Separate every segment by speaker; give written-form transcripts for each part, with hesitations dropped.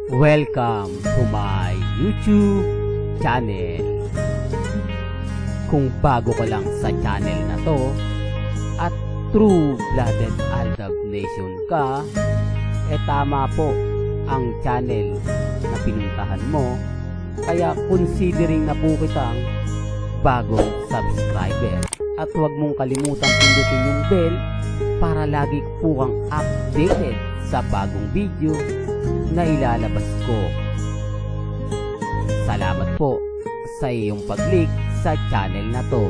Speaker 1: Welcome to my YouTube channel. Kung bago ka lang sa channel na to at true-blooded Aldab Nation ka, tama po ang channel na pinuntahan mo. Kaya considering na po kitang bagong subscriber. At huwag mong kalimutan pindutin yung bell para lagi po kang updated sa bagong video na ilalabas ko. Salamat po sa iyong pag-click sa channel na to.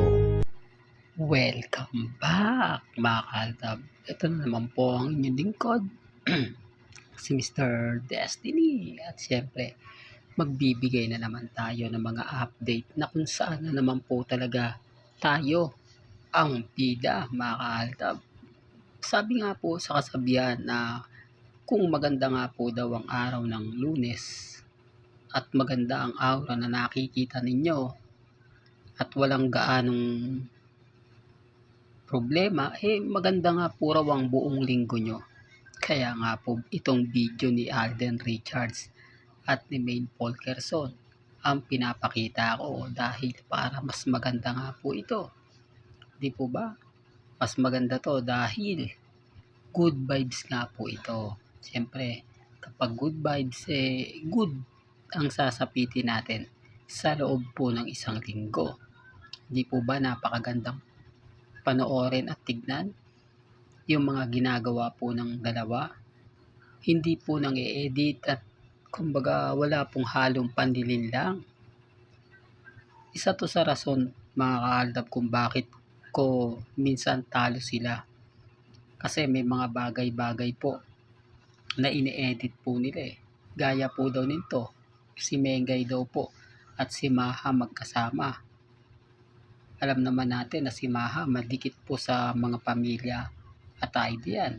Speaker 2: Welcome back mga Aldab. Ito na naman po ang inyong lingkod si Mr. Destiny. At syempre magbibigay na naman tayo ng mga update na kung saan na naman po talaga tayo ang bida mga Aldab. Sabi nga po sa kasabihan na kung maganda nga po daw ang araw ng Lunes at maganda ang aura na nakikita ninyo at walang gaanong problema, maganda nga po raw ang buong linggo nyo. Kaya nga po itong video ni Alden Richards at ni Maine Polkerson ang pinapakita ko dahil para mas maganda nga po ito. Di po ba? Mas maganda to dahil good vibes nga po ito. Siyempre, kapag good vibes, good ang sasapitin natin sa loob po ng isang linggo. Di po ba napakagandang panoorin at tignan yung mga ginagawa po ng dalawa? Hindi po nang i-edit at kumbaga wala pong halong pandilin lang. Isa to sa rason mga kaaldab kung bakit ko minsan talo sila. Kasi may mga bagay-bagay po na ini-edit po nila Gaya po daw nito, si Mengay daw po at si Maha magkasama. Alam naman natin na si Maha madikit po sa mga pamilya at idea.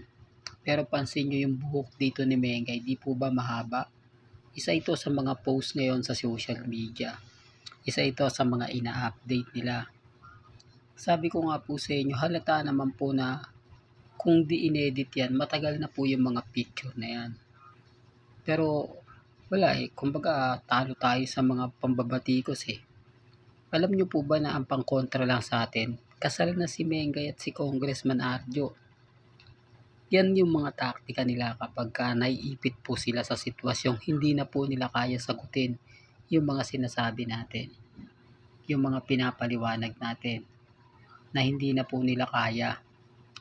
Speaker 2: Pero pansin nyo yung buhok dito ni Mengay, di po ba mahaba? Isa ito sa mga post ngayon sa social media. Isa ito sa mga ina-update nila. Sabi ko nga po sa inyo, halata naman po na kung di inedit yan, matagal na po yung mga picture na yan. Pero wala kumbaga talo tayo sa mga pambabatikos Alam nyo po ba na ang pangkontra lang sa atin, kasal na si Mengay at si Congressman Arjo. Yan yung mga taktika nila kapag naiipit po sila sa sitwasyong hindi na po nila kaya sagutin yung mga sinasabi natin. Yung mga pinapaliwanag natin na hindi na po nila kaya.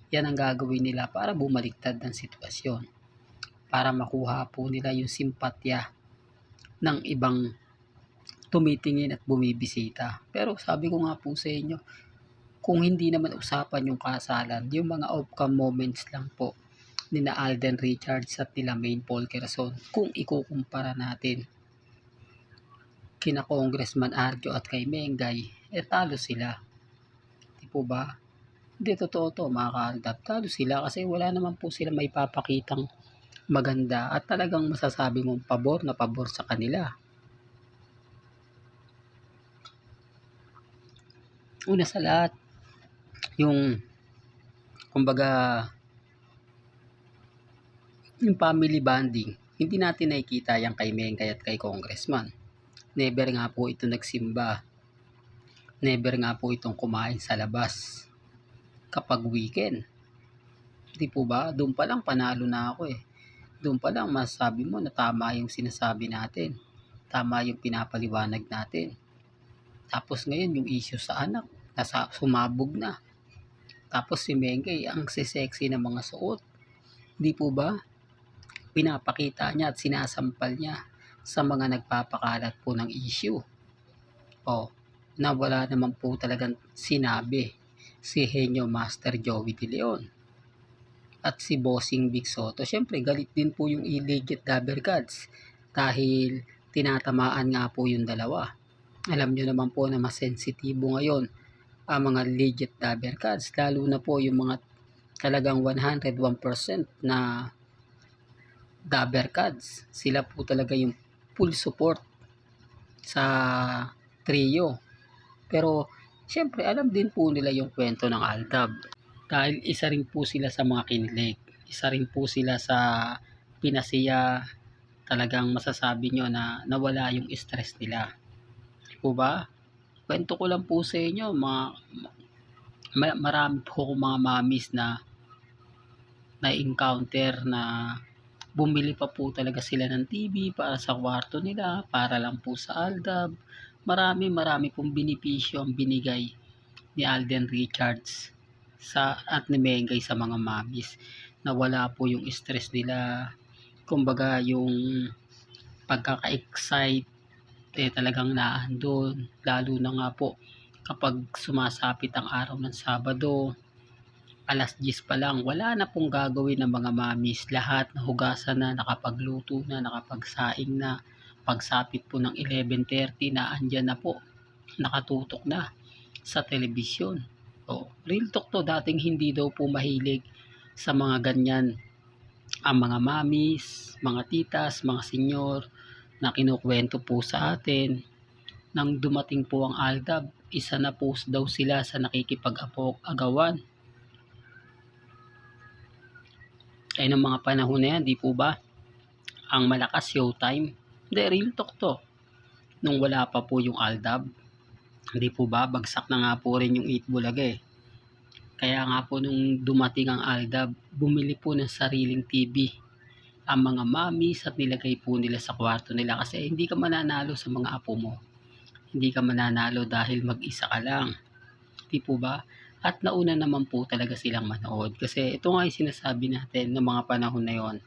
Speaker 2: Yan ang gagawin nila para bumaliktad ng sitwasyon. Para makuha po nila yung simpatya ng ibang tumitingin at bumibisita. Pero sabi ko nga po sa inyo, kung hindi naman usapan yung kasalan, yung mga outcome moments lang po ni na Alden Richards at nila Maine Polkerson, kung ikukumpara natin kina Congressman Arjo at kay Mengay, talo sila. Di po ba? Hindi totoo to mga kaaldab. Talo sila kasi wala naman po sila may papakitang maganda at talagang masasabi mong pabor na pabor sa kanila. Una sa lahat, yung kumbaga yung family bonding, hindi natin nakikita yan kay Mengay at kay Congressman. Never nga po ito nagsimba. Never nga po itong kumain sa labas kapag weekend. Di po ba? Doon pa lang panalo na ako Doon pa lang masasabi mo na tama yung sinasabi natin. Tama yung pinapaliwanag natin. Tapos ngayon yung issue sa anak, sumabog na. Tapos si Mengay, ang sexy ng mga suot. Di po ba? Pinapakita niya at sinasampal niya sa mga nagpapakalat po ng issue. Na wala naman po talagang sinabi si Henyo Master Joey De Leon at si Bossing Big Soto. Siyempre galit din po yung illegit Dabber Gods dahil tinatamaan nga po yung dalawa. Alam nyo naman po na mas sensitibo ngayon ang mga legit Dabber Gods, lalo na po yung mga talagang 101% na Dabber Gods. Sila po talaga yung full support sa trio. Pero siyempre alam din po nila yung kwento ng Aldab. Dahil isa rin po sila sa mga kinilig. Isa rin po sila sa pinasiya talagang masasabi nyo na nawala yung stress nila. Di po ba? Kwento ko lang po sa inyo, marami po akong mga mommies na na-encounter na bumili pa po talaga sila ng TV para sa kwarto nila, para lang po sa Aldab. Marami pong benepisyo ang binigay ni Alden Richards at ni Mengay sa mga mommies. Nawala po yung stress nila. Kumbaga yung pagkaka-excite talagang naandun. Lalo na nga po kapag sumasapit ang araw ng Sabado, alas 10 pa lang, wala na pong gagawin ng mga mommies. Lahat nahugasan na, nakapagluto na, nakapagsaing na. Pagsapit po ng 11:30 na andyan na po, nakatutok na sa telebisyon. Real talk to, dating hindi daw po mahilig sa mga ganyan ang mga mommies, mga titas, mga senyor na kinukwento po sa atin. Nang dumating po ang Aldab, isa na po daw sila sa nakikipag-agawan. Kaya ng mga panahon na yan, di po ba? Ang malakas showtime. Hindi, real talk to. Nung wala pa po yung Aldab, hindi po ba? Bagsak na nga po rin yung 8 Bulaga eh. Kaya nga po nung dumating ang Aldab, bumili po ng sariling TV ang mga mommies at nilagay po nila sa kwarto nila kasi hindi ka mananalo sa mga apo mo. Hindi ka mananalo dahil mag-isa ka lang. Di po ba? At nauna naman po talaga silang manood. Kasi ito nga yung sinasabi natin ng mga panahon na yon,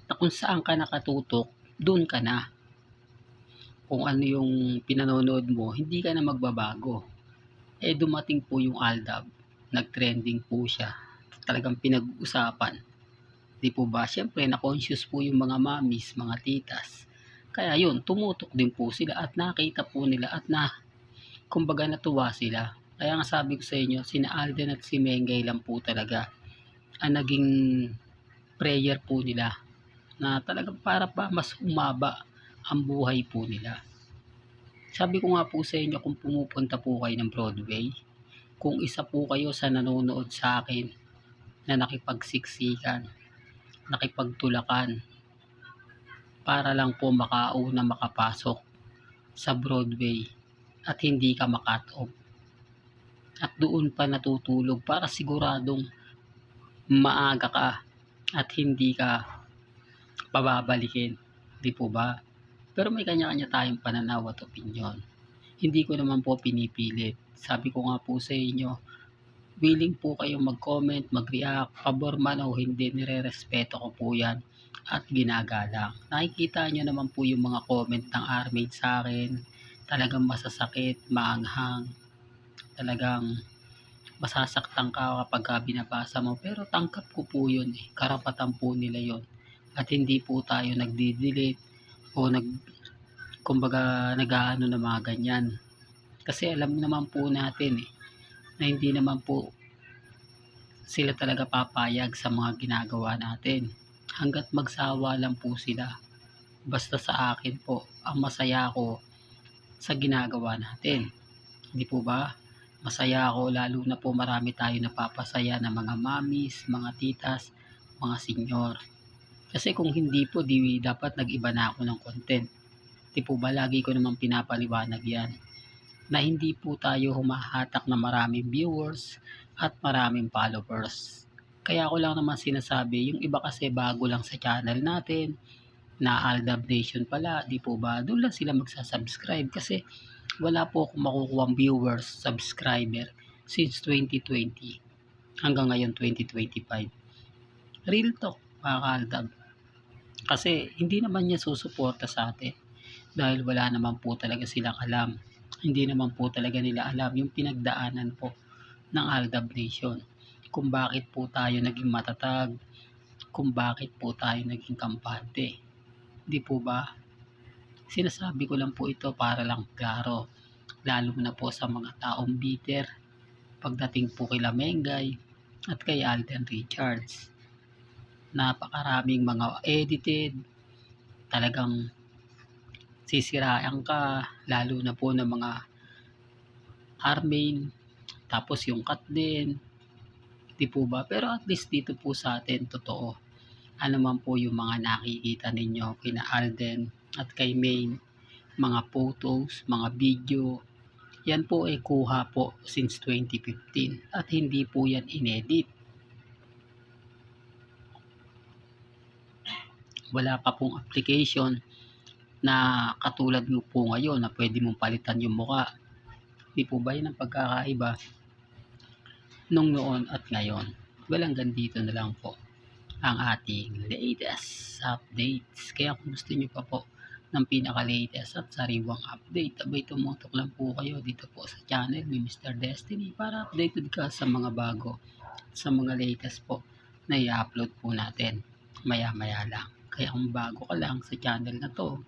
Speaker 2: na kung saan ka nakatutok, doon ka na. Kung ano yung pinanonood mo, hindi ka na magbabago. Dumating po yung Aldab. Nag-trending po siya. Talagang pinag-usapan. Di po ba? Siyempre, na-conscious po yung mga mommies, mga titas. Kaya yun, tumutok din po sila at nakita po nila at kumbaga natuwa sila. Kaya nga sabi ko sa inyo, sina Alden at si Mengay lang po talaga ang naging prayer po nila na talagang para pa mas umaba ang buhay po nila. Sabi ko nga po sa inyo, kung pumupunta po kayo ng Broadway, kung isa po kayo sa nanonood sa akin na nakipagsiksikan, nakipagtulakan, para lang po makauna makapasok sa Broadway at hindi ka makatob. At doon pa natutulog para siguradong maaga ka at hindi ka pababalikin. Di po ba? Pero may kanya-kanya tayong pananaw at opinion. Hindi ko naman po pinipilit. Sabi ko nga po sa inyo, willing po kayong mag-comment, mag-react, pabor man o hindi, nire-respeto ko po yan at ginagalang. Nakikita nyo naman po yung mga comment ng armate sa akin. Talagang masasakit, maanghang, talagang masasaktan ka kapag binabasa mo. Pero tangkap ko po yun eh. Karapatan po nila yun. At hindi po tayo nagdi-delete o kumbaga nag-aano na mga ganyan. Kasi alam naman po natin eh, na hindi naman po sila talaga papayag sa mga ginagawa natin. Hanggat magsawa lang po sila. Basta sa akin po, ang masaya ko sa ginagawa natin. Hindi po ba? Masaya ako, lalo na po marami tayo napapasaya na mga mommies, mga titas, mga senyor. Kasi kung hindi po, di dapat nag-iba na ako ng content. Di po ba, lagi ko naman pinapaliwanag yan, na hindi po tayo humahatak na maraming viewers at maraming followers. Kaya ko lang naman sinasabi, yung iba kasi bago lang sa channel natin, na Aldab Nation pala, di po ba, doon lang sila magsasubscribe kasi wala po akong makukuhang viewers, subscriber since 2020 hanggang ngayon 2025. Real talk mga ka-Aldab. Kasi hindi naman niya susuporta sa atin dahil wala naman po talaga silang alam. Hindi naman po talaga nila alam yung pinagdaanan po ng Aldab Nation. Kung bakit po tayo naging matatag, kung bakit po tayo naging kampante. Di po ba? Sinasabi ko lang po ito para lang klaro. Lalo na po sa mga taong bitter pagdating po kay Mengay at kay Alden Richards. Napakaraming mga edited, talagang sisiraan ka, lalo na po ng mga Armain, tapos yung cut din, di po ba? Pero at least dito po sa atin, totoo. ano man po yung mga nakikita ninyo kina Alden at kay Maine, mga photos, mga video, yan po ay kuha po since 2015 at hindi po yan inedit. Wala pa pong application na katulad mo po ngayon na pwede mong palitan yung muka. Di po ba yun ang pagkakaiba nung noon at ngayon? Well, hanggang dito na lang po ang ating latest updates. Kaya kung gusto nyo pa po ng pinaka-latest at sariwang update, abay tumutok lang po kayo dito po sa channel ni Mr. Destiny para updated ka sa mga bago, sa mga latest po na i-upload po natin maya-maya lang. Kaya kung bago ka lang sa channel na to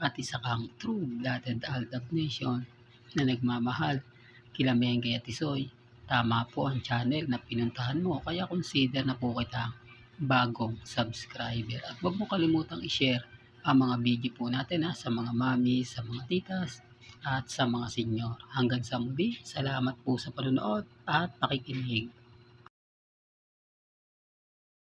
Speaker 2: at isa kang true-blooded Aldab Nation na nagmamahal kila Mengay at Isoy, tama po ang channel na pinuntahan mo. Kaya consider na po kitang bagong subscriber. At huwag mo kalimutang i-share ang mga video po natin sa mga mami, sa mga titas, at sa mga senior. Hanggang sa muli, salamat po sa panonood at pakikinig.